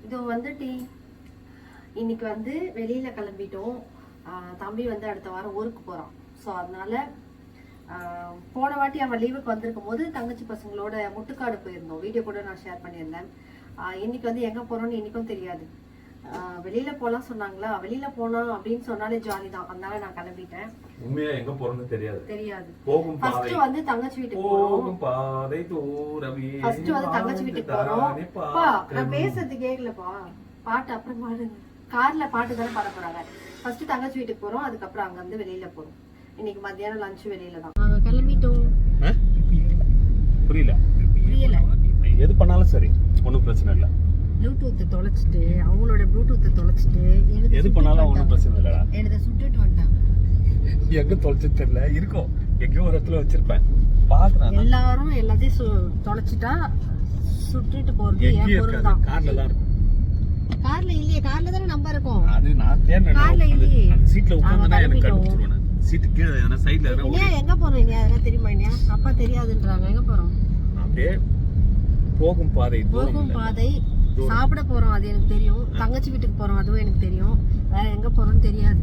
இது வந்துட்டு இன்னைக்கு வந்து வெளியில கிளம்பிட்டோம். தம்பி வந்து அடுத்த வாரம் ஊருக்கு போறான். ஸோ அதனால போன வாட்டி அவன் லீவுக்கு வந்திருக்கும் போது தங்கச்சி பசங்களோட முட்டுக்காடு போயிருந்தோம். வீடியோ கூட நான் ஷேர் பண்ணியிருந்தேன். இன்னைக்கு வந்து எங்க போறோம்னு இன்னைக்கும் தெரியாது. வெளியில போலாம் சொன்னாங்களா, வெளியில போனோம் அப்படின்னு சொன்னாலே ஜாலி தான். அதனால நான் கிளம்பிட்டேன். உண்மையா எங்க போறோம்னு தெரியாது. போகும் ஃபர்ஸ்ட் வந்து தங்கச்சி வீட்டுக்கு போறோம். பாதை தூரமே. ஃபர்ஸ்ட் வந்து தங்கச்சி வீட்டுக்கு போறோம். பா நான் பேசுறது கேக்கலப்பா. பாட்டு அப்புறம் பாடுங்க. கார்ல பாட்டு தானே பாட போறாங்க. ஃபர்ஸ்ட் தங்கச்சி வீட்டுக்கு போறோம், அதுக்கப்புறம் அங்க வந்து வெளியில போறோம். இன்னைக்கு மத்தியானம் லஞ்ச் வெளியில தான். நாங்க கிளம்பிட்டோம். புரியல எது பண்ணாலும் சரி, ஒன்றும் பிரச்சனை இல்லை. ப்ளூடூத் தொலைச்சிட்டு அவங்களோட ப்ளூடூத்தை தொலைச்சிட்டு எது பண்ணாலும் ஒன்றும் பிரச்சனை இல்லைடா. எனக்கு சுட்டுட்டு வந்துட்டாங்க. எங்க தொலைச்சு தெரியல, இருக்கும் எங்கேயோ ஒரு இடத்துல வச்சிருப்பேன் பாக்குறேன். எல்லாரும் எல்லாத்தையும் தொலைச்சிட்டா சுட்டுட்டு போறது என் பொருள் தான். கார்ல தான் இருக்கும். கார்ல இல்லையே, கார்ல தானே நம்பர் இருக்கும். அது நான் தேர்ந்தேன். கார்ல இல்லையே. அந்த சீட்ல உட்கார்ந்தா எனக்கு கண்டுபிடிச்சிருவேன். சீட்டு கீழ ஏனா சைடுல ஏனா ஓடி. எங்க போறோம் நீ? அதெல்லாம் தெரியுமா நீ? அப்பா தெரியாதுன்றாங்க. எங்க போறோம்? அப்படியே போகும் பாதை. சாப்பிட போறோம், அது எனக்கு தெரியும். தங்கச்சி வீட்டுக்கு போறோம், அதுவும் எனக்கு தெரியும். வேற எங்க போறோம்னு தெரியாது.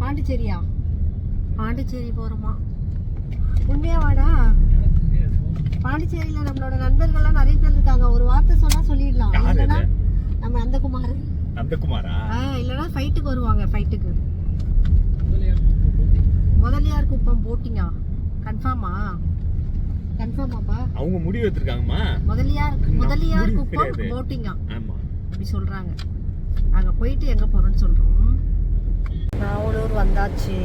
பாண்டிச்சேரியா? பாண்டிச்சேரி போறோமா? உண்மையா வாடா. பாண்டிச்சேரியில நம்மளோட நண்பர்கள்லாம் நிறைய பேர் இருக்காங்க. ஒரு வார்த்தை சொன்னா சொல்லிடலாம். இல்லனா நம்ம நந்தகுமாரா இல்லனா ஃபைட்டுக்கு வருவாங்க. ஃபைட்டுக்கு முதலியார் குப்பம் போட்டிங்கா? கன்ஃபார்மாப்பா? அவங்க முடிவு எடுத்துட்டாங்கம்மா. முதலியார் குப்பம் போட்டிங்கா? ஆமா அப்படி சொல்றாங்க. அங்க போயிட்டு எங்க போறோம்னு சொல்றோம். நாவலூர் வந்தாச்சு.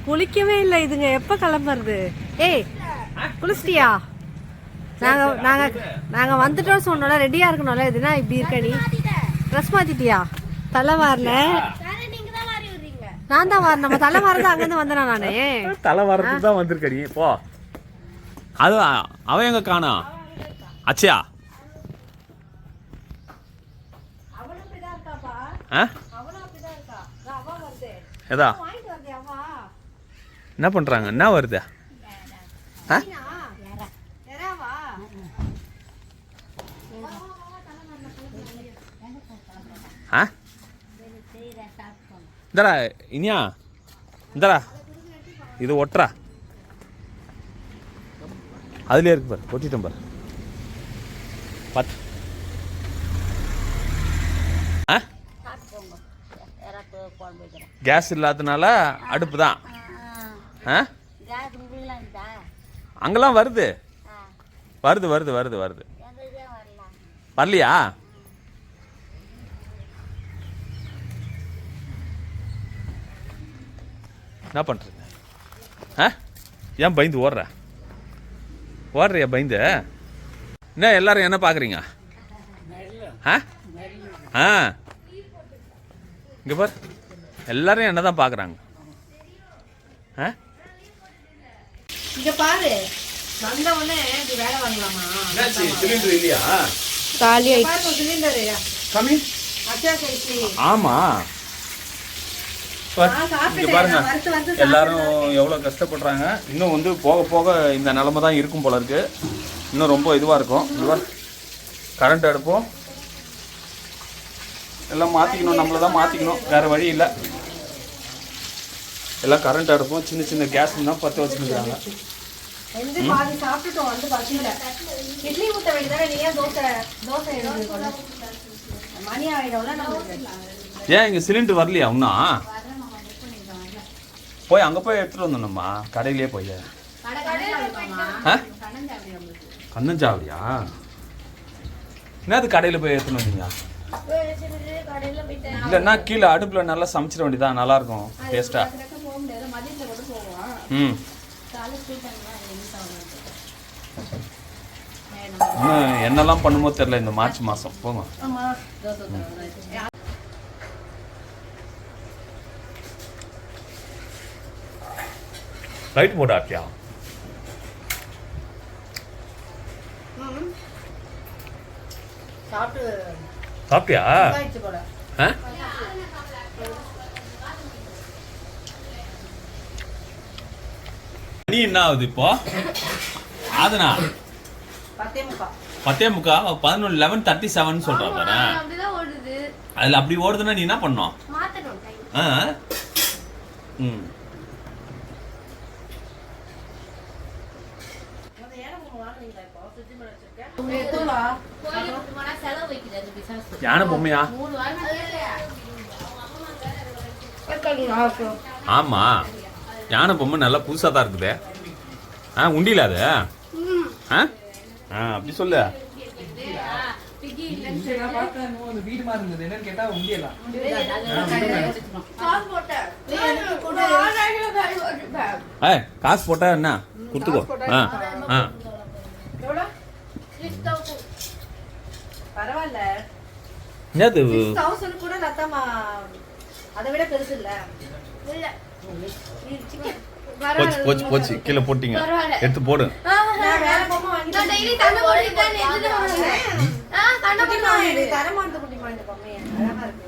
குளிக்கவே இல்லை இதுங்க. எப்ப கிளம்புறது? ஏய் குளிச்சிட்டியா? நாங்க வந்துட்டோம் சொன்னோம்ல, ரெடியா இருக்கணும்ல. இதுனா இப்படி இருக்க நீ? ட்ரெஸ் மாத்திட்டியா? தலை வாரல. நான் தான் வரேன். நம்ம தலை வாரது அங்கிருந்து வந்தேனா? நானு தலை வாரத்துக்கு தான் வந்திருக்கடி. போ. அது அவன் எங்க காணா? அச்சயா ஏதா என்ன பண்றாங்க? என்ன வருது? இந்தடா இனியா, இந்தடா இது ஒட்டுறா. அதுலயே இருக்கு பாரு, ஒட்டிட்டோம் பாரு. கேஸ் இல்லாதனால அடுப்பு தான். அங்கெல்லாம் வருது. வரலையா? என்ன பண்றீங்க? ஏன் பயந்து ஓடுறியா? பயந்து என்ன? எல்லாரும் என்ன பாக்குறீங்க? இங்க பாரு, எல்லாரும் என்னதான் பாக்குறாங்க. இங்க பாரு, வந்தவனே இது வேலை வாங்கலாமா? சிலிண்டர் இல்லையா? காலி ஆயிடுச்சு சிலிண்டர். கம்மி. ஆமா இங்க பாருங்க, எல்லாரும் எவ்வளவு கஷ்டப்படுறாங்க. இன்னும் வந்து போக போக இந்த நிலைமை தான் இருக்கும் போல இருக்கு. இன்னும் ரொம்ப இதுவா இருக்கும். கரண்ட் அடுப்போம் எல்லாம் மாத்திக்கணும். நம்மளதான் மாத்திக்கணும், வேற வழி இல்லை. எல்லாம் கரண்ட் அடுப்போம், சின்ன சின்ன கேஸ் தான் பற்ற வச்சுருக்காங்க. ஏன் இங்க சிலிண்டர் வரலையா? இன்னும் போய் அங்கே போய் எடுத்துகிட்டு வந்தோம்மா, கடையிலே போய். கண்ணஞ்சாவடியா? என்னது கடையில் போய் எடுத்துன்னு வந்தீங்க? இல்லைன்னா கீழே அடுப்பில் நல்லா சமைச்சிட வேண்டியதான், நல்லாயிருக்கும் டேஸ்ட்டாக. இன்னும் என்னெல்லாம் பண்ணுமோ தெரியல இந்த மார்ச் மாதம். போங்க. லைட் போட ஆட்டியா? சாப்பிட்டியா? நீ என்ன ஆகுது இப்போ? ஆதுனா 10:45 11 11:37 சொல்றா பாரு. அப்படிதான் ஓடுது. அதுல அப்படி ஓடுதுன்னா நீ என்ன பண்ணணும்? மாத்தணும் டைம். செலவு வைக்கிறது பிசாசு. யானை பொம்மையா? 3 வாரம் ஆமா யானை பொம்மை நல்லா புதுசா தான் இருக்குது. உண்டியில அது அப்படி சொல்லு. வீடு மாதிரி இருந்தது என்னன்னு கேட்டா உண்டியலாம். காசு போட்டா என்ன கொடுத்துக்கோ. பரவாயில்ல. என்னது 6000 கூட லத்தாமா அதை விட பெருசு இல்ல. போச்சு போச்சு போச்சு கீழே போட்டீங்க. எடுத்து போடு. நான் வேற பொம்மை வாங்கி நான் டெய்லி தண்ணி போட்டுட்டேன். எதுல வாங்குறேன்? தண்ணி போட்டு வாங்குறேன். தரமானது குட்டிமா இந்த பொம்மை அழகா இருக்கு.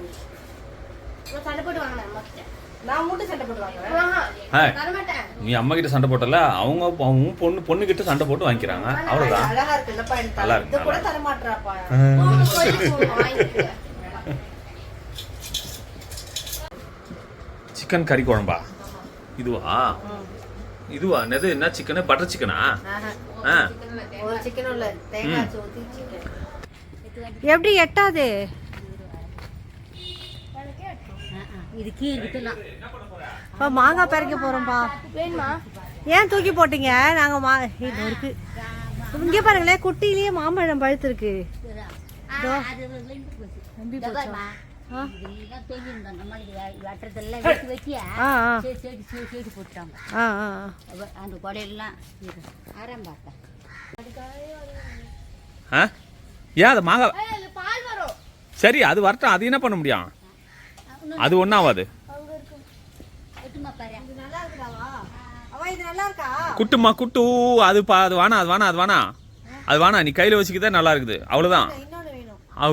நான் தண்ணி போட்டு வாங்குறேன் அம்மா கிட்ட. நான் மட்டும் சண்டை போட்டு வாங்குறேன். தர மாட்டேன். நீ அம்மா கிட்ட சண்டை போட்டல, அவங்க பொண்ணு கிட்ட சண்டை போட்டு வாங்கிக்கிறாங்க. அவ்வளவுதான். அழகா இருக்குல்லப்பா எனக்கு. நல்லா இருக்கு. இது கூட தர மாட்டறாப்பா. சிக்கன் கறி குழம்பா? இதுவா என்னது? என்ன சிக்கன்? பட்டர் சிக்கனா? ஒரு சிக்கன் இல்ல, தேங்காய் ஊத்தி சிக்கன். எப்படி எட்டாது? இது கீழ விட்டலாம். பா மாங்காய் பறிக்க போறோம்பா. வேணுமா? ஏன் தூக்கி போட்டீங்க? நாங்க இது இருக்கு. இங்க பாருங்களே, குட்டியிலேயே மாம்பழம் பழுத்து இருக்கு. ஏன் அது மாங்காய்? சரி அது வரட்டும், அது என்ன பண்ண முடியும்? அது ஒண்ணாவாது. குட்டுமா குட்டு. அது வேணா அது வேணா அது வேணா அது வேணா. நீ கையில வச்சுக்கிதான் நல்லா இருக்குது, அவ்வளவுதான்.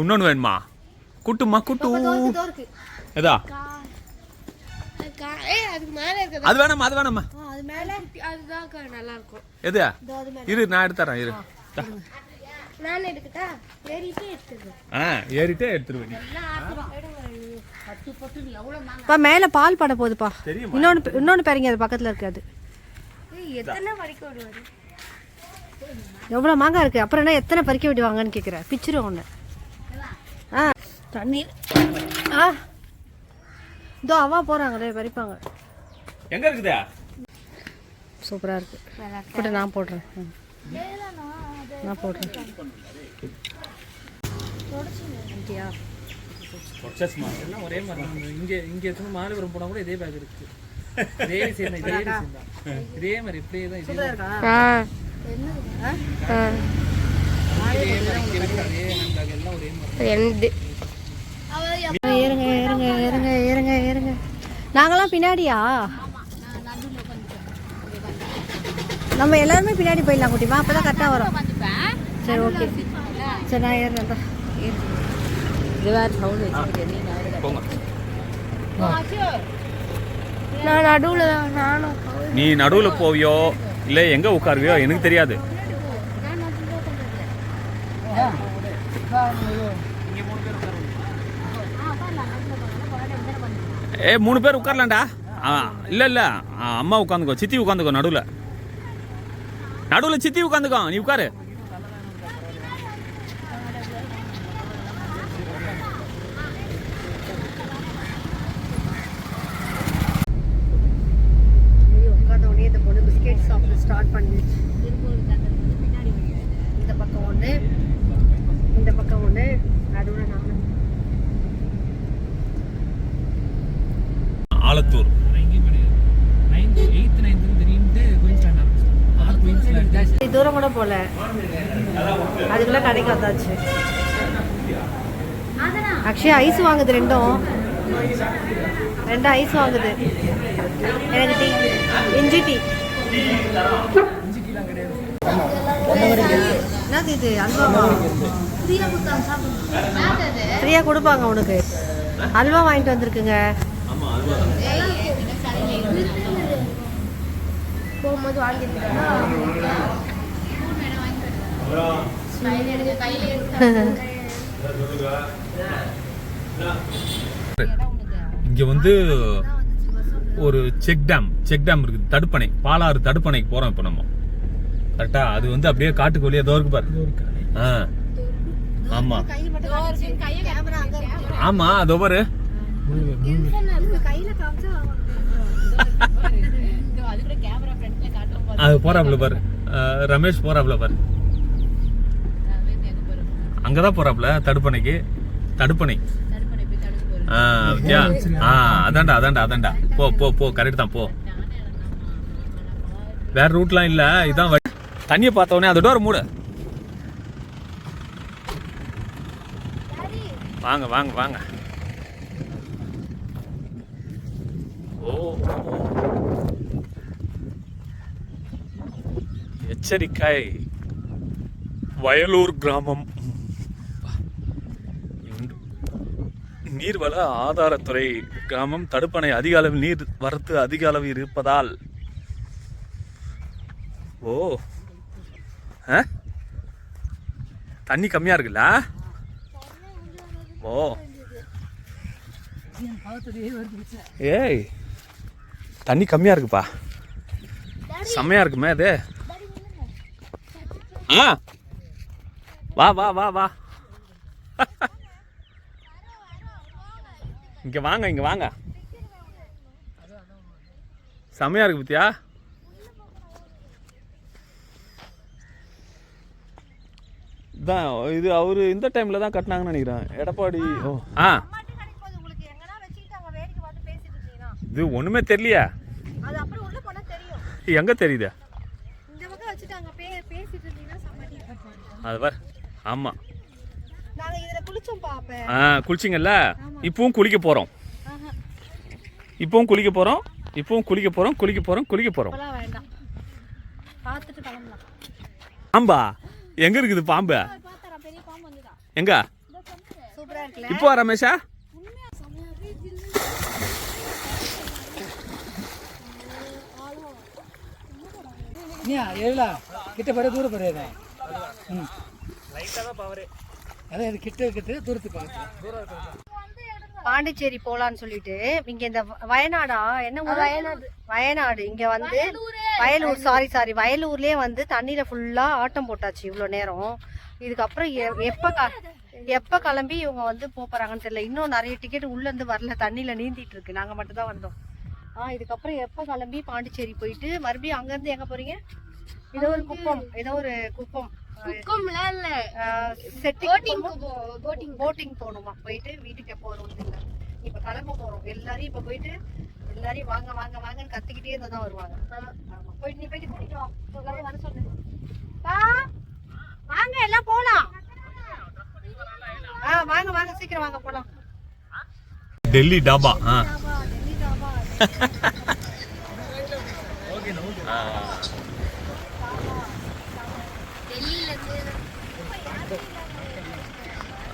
இன்னொன்னு வேணுமா? குட்டுமா குட்டு. எதா அது வேணாமா? அது வேணாமா? எது? இரு நான் எடுத்துறேன். இரு ஏறிட்டே எடுத்துருவேன். மேல பால் பட போகுதுப்பா. இன்னொன்னு பாருங்க, அது பக்கத்துல இருக்காது. எவ்வளவு மாங்காய் இருக்கு. அப்புறம் என்ன எத்தனை பறிக்க விடுவாங்கன்னு கேக்குற? பிச்சிரும் ஒண்ணு. தண்ணீர் இதோ அவா போறாங்களே பறிப்பாங்க. எங்க இருக்குதா? சூப்பரா இருக்கு. போட்டு நான் போடுறேன். நான் போடுறேன். எல்லாம் ஒரே மாதிரி தான். இங்க இருந்து மாலபுரம் போனா கூட இதே பேக் இருக்கு. இதே சேம் இதே மாதிரி இப்படியே தான். இதே ஏறுங்க ஏறுங்க ஏறுங்க ஏறுங்க ஏறுங்க. நாங்கெல்லாம் பின்னாடியா? நம்ம எல்லாருமே பின்னாடி போயிடலாம் குட்டிமா, அப்பதான் கரெக்டா வரும். சரி ஓகே. சரி நான் ஏறுறேன். நான் நடுவுல தான். நானும். நீ நடுவுல போவியோ இல்ல எங்க உட்காருவியோ எனக்கு தெரியாது. ஏ 3 பேர் உட்காரலாம்டா. இல்ல அம்மா உட்காந்துக்கோ, சித்தி உட்காந்துக்கோ. நடுவுல சித்தி உட்காந்துக்கோ. நீ உட்காரு. ஸ்டார்ட் பண்ணிடுச்சு. இந்த பக்கம் ஒன்று, இந்த பக்கம் ஒன்று, அதோட நாம ஆலத்தூர். தூரம் கூட போல, அதுக்குள்ள கடைக்கு வந்தாச்சு. அக்ஷயா ஐஸ் வாங்குது. ரெண்டும் ஐஸ் வாங்குது. எனக்கு டீ, இஞ்சி டீ. என்னது இது? அல்வாவா? ஃப்ரீயா கொடுப்பாங்க உனக்கு. அல்வா வாங்கிட்டு வந்திருக்குங்க. போகும்போது வாங்கிட்டு இங்க வந்து ஒரு செக் டேம் இருக்குது, தடுப்பணை, பாலாறு தடுப்பணைக்கு போறோம் இப்ப நம்ம. கரெக்டா? அது வந்து அப்படியே காட்டுக்கு வெளியே ஏதோ இருக்கு பாரு. ஆமா ஆமா, அதோ பாரு. அது போறாப்ல பாரு, ரமேஷ் போறாப்ல பாரு, அங்கதான் போறாப்ல தடுப்பணைக்கு. தடுப்பணை அதான்டா. போ கரெக்ட் தான், போ. வேற ரூட்லாம் இல்ல, இதான் வழி. தண்ணியை பார்த்த உடனே அதோட மூடு. வாங்க. ஓ, எச்சரிக்கை, வயலூர் கிராமம். நீர்வள ஆதாரத்துறை கிராமம். தடுப்பணை அதிக அளவில் நீர் வரத்து அதிக அளவில் இருப்பதால். ஓ, தண்ணி கம்மியா இருக்குல்ல? ஓ, ஏய், தண்ணி கம்மியா இருக்குப்பா, செம்மையா இருக்குமே அது. வா இங்க வாங்க. செம்மையா இருக்கு பத்தியா? இதான் இது அவரு இந்த டைம்ல தான் கட்டினாங்கன்னு நினைக்கிறேன், எடப்பாடி. ஓ, இது ஒண்ணுமே தெரியலையா? எங்க தெரியுது? அது பார். ஆமா, குளிச்சிங்கல்ல. இப்பவும் குளிக்க போறோம். பாம்பா எங்க இருக்குது? பாம்பு எங்க? இப்போ ரமேஷா? கிட்ட போற தூரம் போறேன். அதான் கிட்ட தூரத்துக்கு பாண்டிச்சேரி போலான்னு சொல்லிட்டு இங்க இந்த வயநாடா என்ன ஊர்? வயநாடு. இங்க வந்து வயலூர், சாரி வயலூர்லயே வந்து தண்ணியில ஃபுல்லா ஆட்டம் போட்டாச்சு இவ்வளவு நேரம். இதுக்கப்புறம் எப்ப கிளம்பி இவங்க வந்து போறாங்கன்னு தெரியல. இன்னும் நிறைய டிக்கெட் உள்ள இருந்து வரல, தண்ணியில நீந்திட்டு இருக்கு. நாங்க மட்டும் தான் வந்தோம். இதுக்கப்புறம் எப்ப கிளம்பி பாண்டிச்சேரி போயிட்டு மறுபடியும் அங்க இருந்து எங்க போறீங்க? ஏதோ ஒரு குப்பம் போட்டிங் போகணுமா? போயிட்டு வீட்டுக்கு எப்போ வரும் தெரியல. இப்ப கிளம்ப போறோம். எல்லாரையும் இப்ப போயிட்டு எல்லாரையும் வாங்கன்னு கத்திக்கிட்டே இருந்தா வருவாங்க. போயிட்டு நீ போயிட்டு கூட்டிட்டு வா, எல்லாரையும் வர சொல்லு. வாங்க எல்லாம் போலாம். வாங்க சீக்கிரம் வாங்க போலாம். டெல்லி டாபா.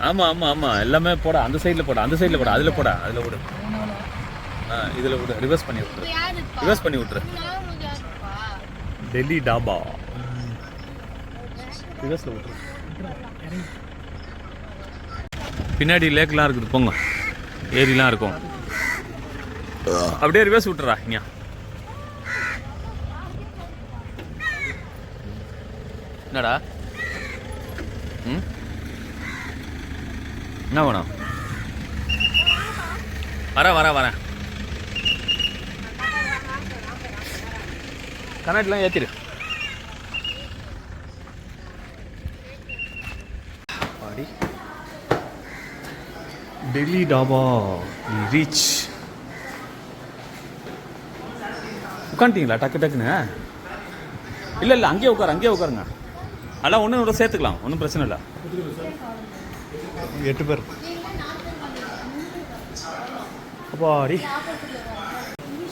ஆமா எல்லாமே போட. அந்த சைடுல போட, அதுல போட. இதுல விடு. ரிவர்ஸ் பண்ணி விட்டுரு. டெல்லி டாபா ரிவர்ஸ்ல விட்டுரு. பின்னாடி லேக்லாம் இருக்குது, போங்க. ஏரிலாம் இருக்கும். அப்படியே ரிவர்ஸ் விட்டுறா. இங்க என்னடா? என்ன வேணும்? வரேன். கண்ணாடிலாம் ஏற்றிடு. டெல்லி டாபா ரீச். உட்காந்துட்டீங்களா டக்குன்னு? இல்லை அங்கேயே உட்காருங்க. அதெல்லாம் ஒன்று சேர்த்துக்கலாம், ஒன்றும் பிரச்சனை இல்லை. 8 பேர். அப்பாடி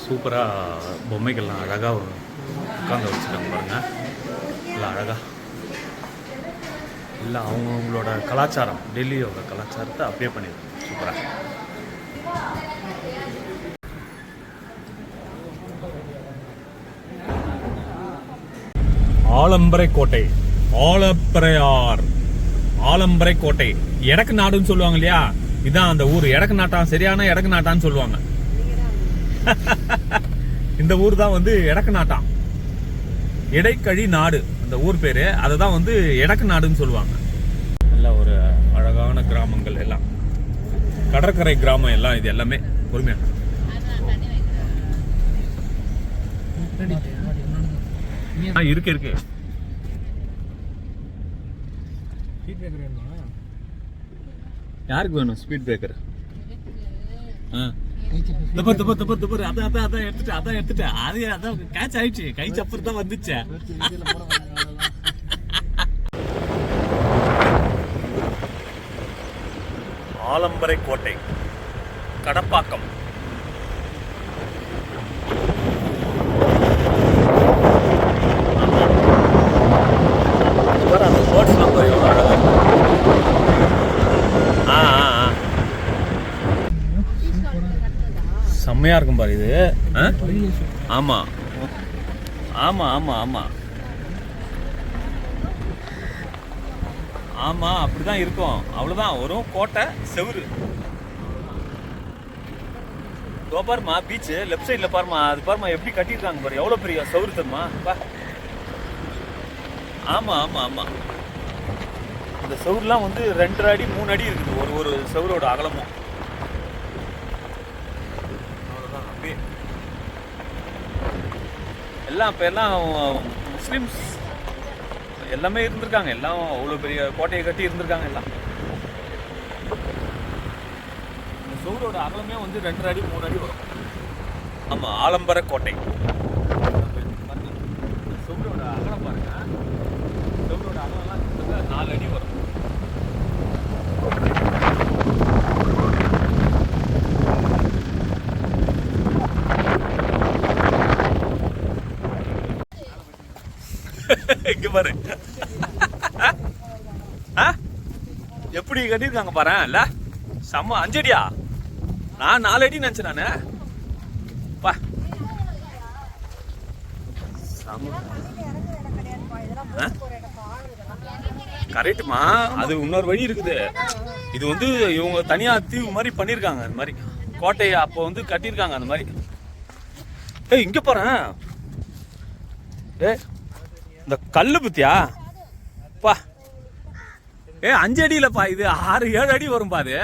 சூப்பராக பொம்மைகள்லாம் அழகாக உட்காந்து வச்சுருக்காங்க பாருங்க. இல்லை அழகாக இல்லை அவங்களோட கலாச்சாரம், டெல்லியோட கலாச்சாரத்தை அப்படியே பண்ணிடுறாங்க. சூப்பராக. ஆலம்பரை கோட்டை, ஆலப்பறையார், ஆலம்பரை கோட்டை எடக்கு நாடுன்னு சொல்லுவாங்க இல்லையா, இதான் அந்த ஊர். எடக்கு நாட்டான், சரியான எடக்கு நாட்டான்னு சொல்லுவாங்க. இந்த ஊர் தான் வந்து எடக்கு நாட்டான், இடைக்கழி நாடு அந்த ஊர் பேரு. அததான் வந்து எடக்கு நாடுன்னு சொல்லுவாங்க. நல்ல ஒரு அழகான கிராமங்கள் எல்லாம், கடற்கரை கிராமம் எல்லாம். இது எல்லாமே பொறுமையா இருக்கு இருக்கு. யாருக்கு வேணும் ஸ்பீட் பிரேக்கர்? அதான் எடுத்துட்டேன். அதான் கேட்ச் ஆயிடுச்சு, கை சப்பர் தான் வந்துச்சு. ஆலம்பரை கோட்டை, கடப்பாக்கம். செம்மையா இருக்கும் பாரு இது. ஆமா ஆமா ஆமா ஆமா ஆமா, அப்படிதான் இருக்கும். அவ்வளவுதான் வரும். கோட்டை செவுரு பாருமா, பீச் லெஃப்ட் சைட்ல பாருமா. அது பாருமா எப்படி கட்டிருக்காங்க பாரு, எவ்வளவு பெரிய செவுரு தெரியுமா? ஆமா ஆமா ஆமா, இந்த செவுருலாம் வந்து 2 அடி 3 அடி இருக்குது ஒரு செவுரோட அகலமும். அவ்வளவுதான். அப்படியே எல்லாம் இப்ப எல்லாம் முஸ்லிம்ஸ் எல்லாமே இருந்திருக்காங்க. எல்லாம் அவ்வளவு பெரிய கோட்டையை கட்டி இருந்திருக்காங்க எல்லாம். இந்த செவுரோட அகலமே வந்து 2 அடி 3 அடி வரும். ஆமா, ஆலம்பர கோட்டை. செவுரோட அகலம் பாருங்க, செவுரோட அகலம்லாம் 4 அடி வரும். இங்க பாரு எப்படி கட்டிருக்காங்க பாரு. இல்ல செம்ம. 5 அடியா? நான் 4 அடி நினைச்சேன் நானு. பா கரெக்டுமா, அது இன்னொரு வழி இருக்குது. இது வந்து இவங்க தனியா தீவு மாதிரி பண்ணிருக்காங்க. அந்த மாதிரி கோட்டையை அப்போ வந்து கட்டியிருக்காங்க அந்த மாதிரி. ஏய் இங்க பாரு, ஏ இந்த கல்லு பத்தியா பா. 5 அடியிலப்பா, இது 6-7 அடி வரும்பா. அது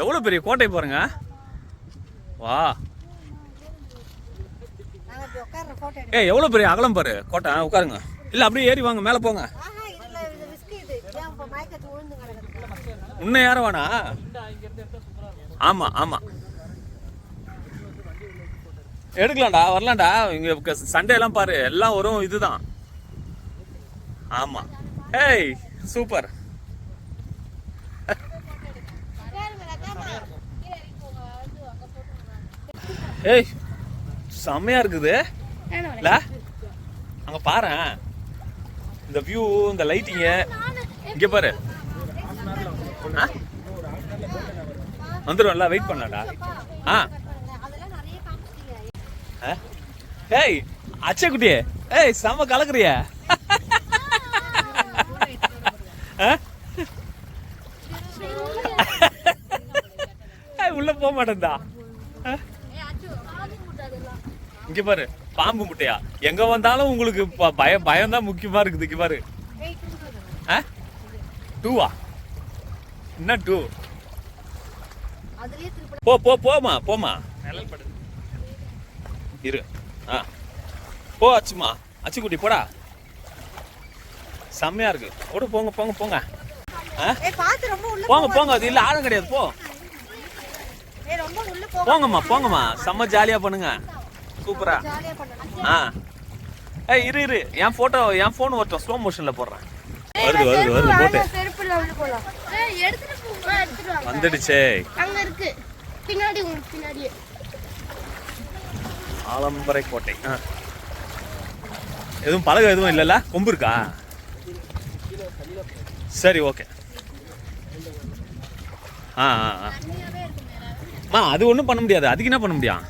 எவ்வளவு பெரிய கோட்டை பாருங்க. வா, எவ்வளவு பெரிய அகலம் பாரு கோட்டை. உட்காருங்க. இல்ல அப்படியே ஏறி வாங்க, மேல போங்க. உன்ன யாரும் வேணா. ஆமா ஆமா, எடுக்கலாம்டா, வரலாம்டா. இங்க சண்டே எல்லாம் பாரு, எல்லாம் வரும். இதுதான். ஆமா. ஏய் சூப்பர். ஏய் செம்மையா இருக்குது இல்ல? அங்க பாரு, இந்த வியூ, இந்த லைட்டிங்க. இங்க பாரு, வந்துடும்ல, வெயிட் பண்ணலாம்டா. ஏய் அச்சே குட்டி, ஏய் செம்ம கலக்குறிய. உள்ள போக மாட்டேன்டா. இங்க பாரு, பாம்பு முட்டையா? எங்க வந்தாலும் உங்களுக்கு பயம் தான் முக்கியமா இருக்குது. இங்க பாரு. 2வா? என்ன 2? போமா இரு. போ அச்சுமா, அச்சு குட்டி போடா. செம்மையா இருக்கு. போங்க போங்க போங்க போங்க போங்க. அது இல்ல, ஆழம் கிடையாது. போங்கம்மா. செம்ம ஜாலியா பண்ணுங்க. சூப்பரா. இரு, என் போன் வரட்டும், ஸ்லோ மோஷன்ல போடுறேன். வருது போட்டு வந்துடுச்சே. ஆலம்பரை கோட்டை. எதுவும் பலகை எதுவும் இல்லைல்ல? கொம்பு இருக்கா? சரி, ஓகே. அது ஒன்றும் பண்ண முடியாது. அதுக்கு என்ன பண்ண முடியும்?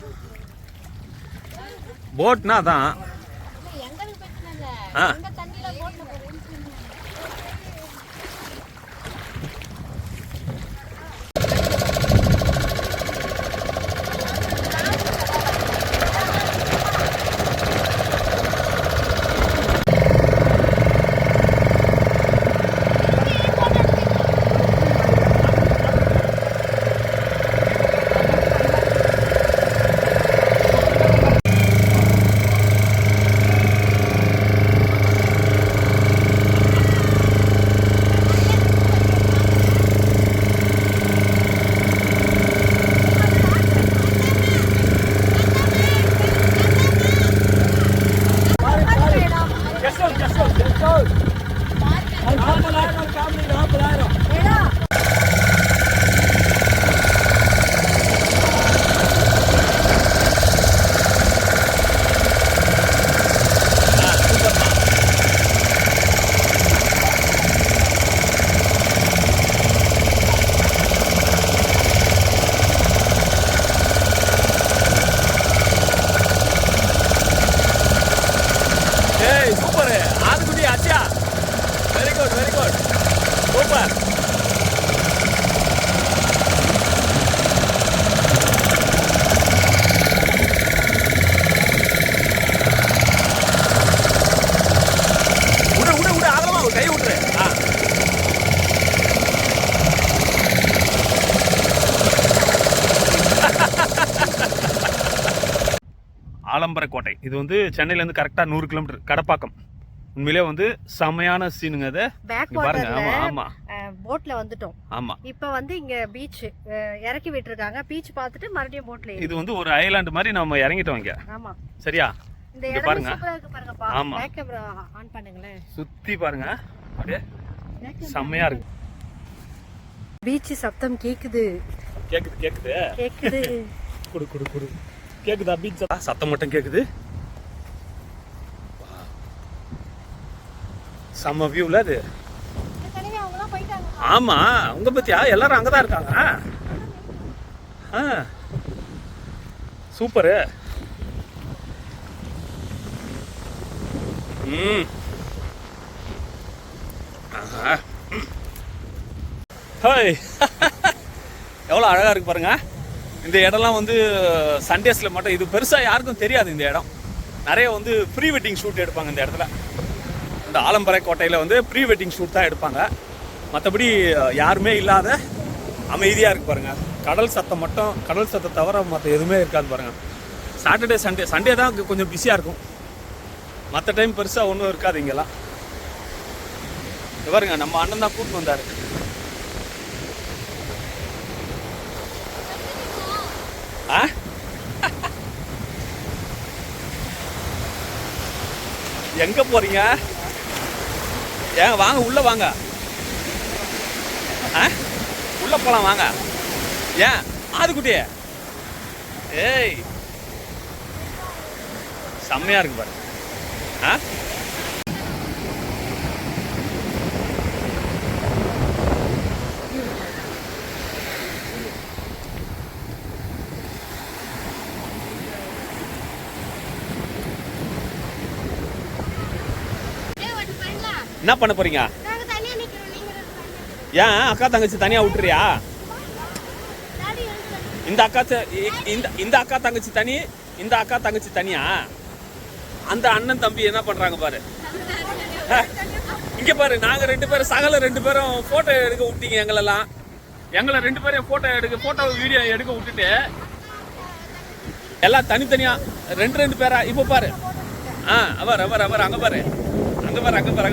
போட்னா தான். ஏய் சூப்பர் ஆதுக்குட்டி ஆச்சியா வெரி குட் சூப்பர் விடு ஆதரமா கை விட்டுரு ஆலம்பர கோட்டை இது வந்து சென்னையில இருந்து கரெக்டா 100 கிலோமீட்டர் கடப்பாக்கம் உண்மையிலே வந்து செமையான சீனுங்க அது பேக் பாருங்க ஆமா ஆமா போட்ல வந்துட்டோம் ஆமா இப்போ வந்து இங்க பீச் இறக்கி விட்டுருக்காங்க பீச் பார்த்துட்டு மறுபடியும் போட்ல இது வந்து ஒரு ஐலாண்ட் மாதிரி நம்ம இறங்கிட்டோம் இங்க ஆமா சரியா இந்த இங்க இடம் பாருங்க சூப்பரா இருக்கு பாருங்கப்பா ஆமா. பேக் கேமரா ஆன் பண்ணுங்களேன் சுத்தி பாருங்க அப்படியே செமையா இருக்கு பீச் சத்தம் கேக்குது கேக்குது குடு கேக்குதா பீச் சத்தம் மட்டும் கேக்குது செம்ம வியூல அது ஆமா உங்க பத்தியா எல்லாரும் அங்கதான் இருக்காங்க சூப்பரு ஹாய் எவ்வளோ அழகா இருக்கு பாருங்க இந்த இடம்லாம் வந்து சண்டேஸ்ல மட்டும் இது பெருசா யாருக்கும் தெரியாது இந்த இடம் நிறைய வந்து ப்ரீ வெட்டிங் ஷூட் எடுப்பாங்க இந்த இடத்துல இந்த ஆலம்பரை கோட்டையில் வந்து ப்ரீ வெட்டிங் ஷூட் தான் எடுப்பாங்க மற்றபடி யாருமே இல்லாத அமைதியாக இருக்கு பாருங்க கடல் சத்தம் தவிர மற்ற எதுவுமே இருக்காது பாருங்க சாட்டர்டே சண்டே தான் கொஞ்சம் பிஸியாக இருக்கும் மற்ற டைம் பெருசாக ஒன்றும் இருக்காது இங்கெல்லாம் பாருங்க நம்ம அண்ணன் தான் கூப்பிட்டு வந்தார் எங்க போறீங்க ஏங்க வாங்க உள்ள வாங்க உள்ள போலாம் வாங்க ஏன் ஆதுக்குட்டியே ஏய் செம்மையா இருக்கு பாரு என்ன பண்ண போறீங்க ஏன் அக்கா தங்கச்சி தனியா விட்டுறியா இந்த அக்கா தங்கச்சி தனி இந்த அக்கா தங்கச்சி தனியா அந்த அண்ணன் தம்பி என்ன பண்றாங்க பாரு இங்க பாரு நாங்க 2 பேரும் சகல 2 பேரும் போட்டோ எடுக்க விட்டீங்க எங்களை 2 பேரையும் போட்டோ வீடியோ எடுக்க விட்டுட்டு எல்லாம் தனித்தனியா 2 பேரா இப்ப பாரு அவர் அங்க பாரு அங்க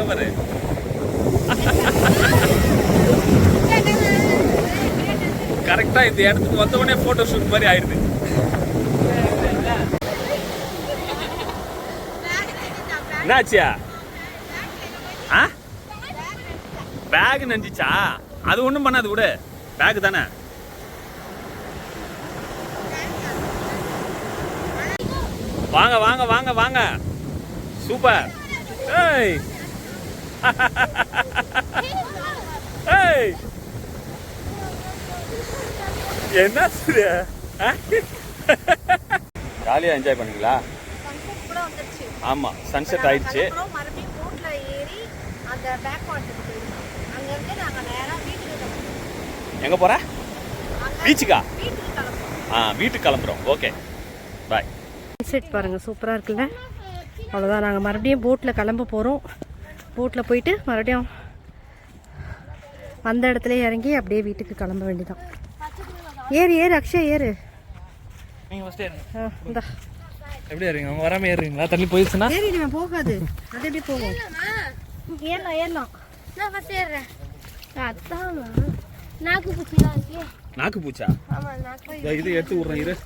பாரு கரெக்டா இந்த இடத்துக்கு வந்த உடனே போட்டோ ஷூட் மாதிரி ஆயிடுது என்னாச்சியா பேக் நஞ்சிச்சா அது ஒண்ணும் பண்ணாது விடு பேக் தானே வாங்க வாங்க வாங்க வாங்க சூப்பர் ஏய் ஏய் என்ன ஜாலியா என்ஜாய் பண்ணீங்களா ஆமா சன்செட் ஆயிடுச்சு மறுபடியும் போட்ல ஏறி அந்த பேக் வாட்டருக்கு அங்க இருந்து நாங்க நேரா வீட்டுக்கு எங்க போற பீச்சுக்கா கிளம்புறோம் வீட்டுக்கு கிளம்புறோம் ஓகே பாய் சன்செட் பாருங்க சூப்பரா இருக்குல்ல அவ்வளோதான் நாங்கள் மறுபடியும் போட்டில் கிளம்ப போகிறோம் போட்டில் போயிட்டு மறுபடியும் அந்த இடத்துல இறங்கி அப்படியே வீட்டுக்கு கிளம்ப வேண்டியதான் ஏறு அக்ஷய் ஏறு நீங்க ஃபர்ஸ்ட் ஏறுங்க இந்தா எப்படி ஏறுங்க அவங்க வராம ஏறுறீங்களா தண்ணி போயிடுச்சுன்னா ஏறிடுவேன் போகாது அது எப்படி போகும் ஏறலாம் நான் ஃபர்ஸ்ட் ஏறுறேன் அதான் நாக்கு பூச்சிலாம் இருக்கு நாக்கு பூச்சா ஆமா நாக்கு இது எடுத்து விடுறேன் இரு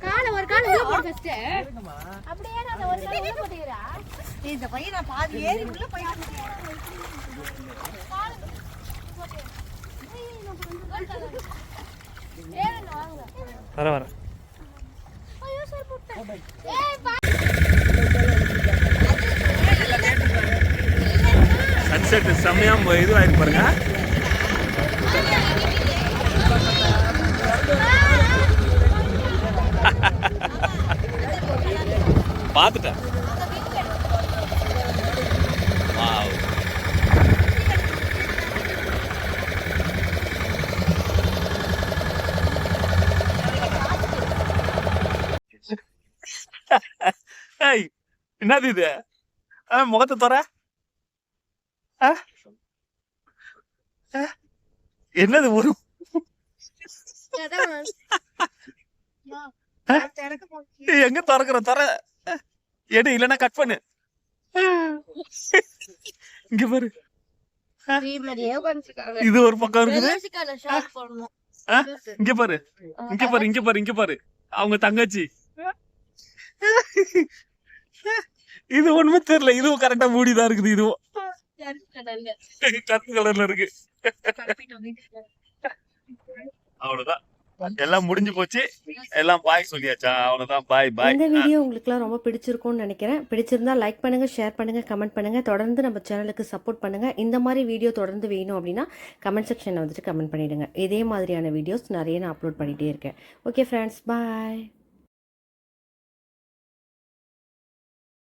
காலை ஒரு கால் உள்ள போடு ஃபர்ஸ்ட். அப்படியே நான் ஒரு கால் உள்ள போடுறா. இந்த பையன் நான் பாதி ஏறி உள்ள போயிட்டேன். வர ஐயோ சார் போட்டேன். ஏய் சன்செட் செம்மையா இதுவாயிருக்கு பாருங்க. பாத்துட்டேன். வாவ். ஏய், என்னது இது? முகத்தை தோற. என்னது ஒரு எங்க திறக்கிற தர எடு, இல்லன்னா கட் பண்ணு. இங்க பாரு, இது ஒரு பக்கம் இருக்குது. இங்க பாரு, இங்க பாரு, இங்க பாரு, இங்க பாரு, அவங்க தங்கச்சி. இது ஒண்ணுமே தெரியல, இதுவும் கரெக்டா மூடிதான் இருக்குது. இதுவும் கருப்பு கலர்ல இருக்கு. அவ்வளவுதான், எல்லாம் முடிஞ்சு போச்சு. எல்லாம் பாய் சொல்லியாச்சா? அவ்வளவுதான், பாய் பாய். இந்த வீடியோ உங்களுக்குலாம் ரொம்ப பிடிச்சிருக்கும்னு நினைக்கிறேன். பிடிச்சிருந்தா லைக் பண்ணுங்க, ஷேர் பண்ணுங்க, கமெண்ட் பண்ணுங்க. தொடர்ந்து நம்ம சேனலுக்கு சப்போர்ட் பண்ணுங்க. இந்த மாதிரி வீடியோ தொடர்ந்து வேணும் அப்படின்னா கமெண்ட் செக்ஷன்ல வந்துட்டு கமெண்ட் பண்ணிடுங்க. இதே மாதிரியான வீடியோஸ் நிறைய நான் அப்லோட் பண்ணிட்டே இருக்கேன். ஓகே ஃப்ரெண்ட்ஸ், பாய்.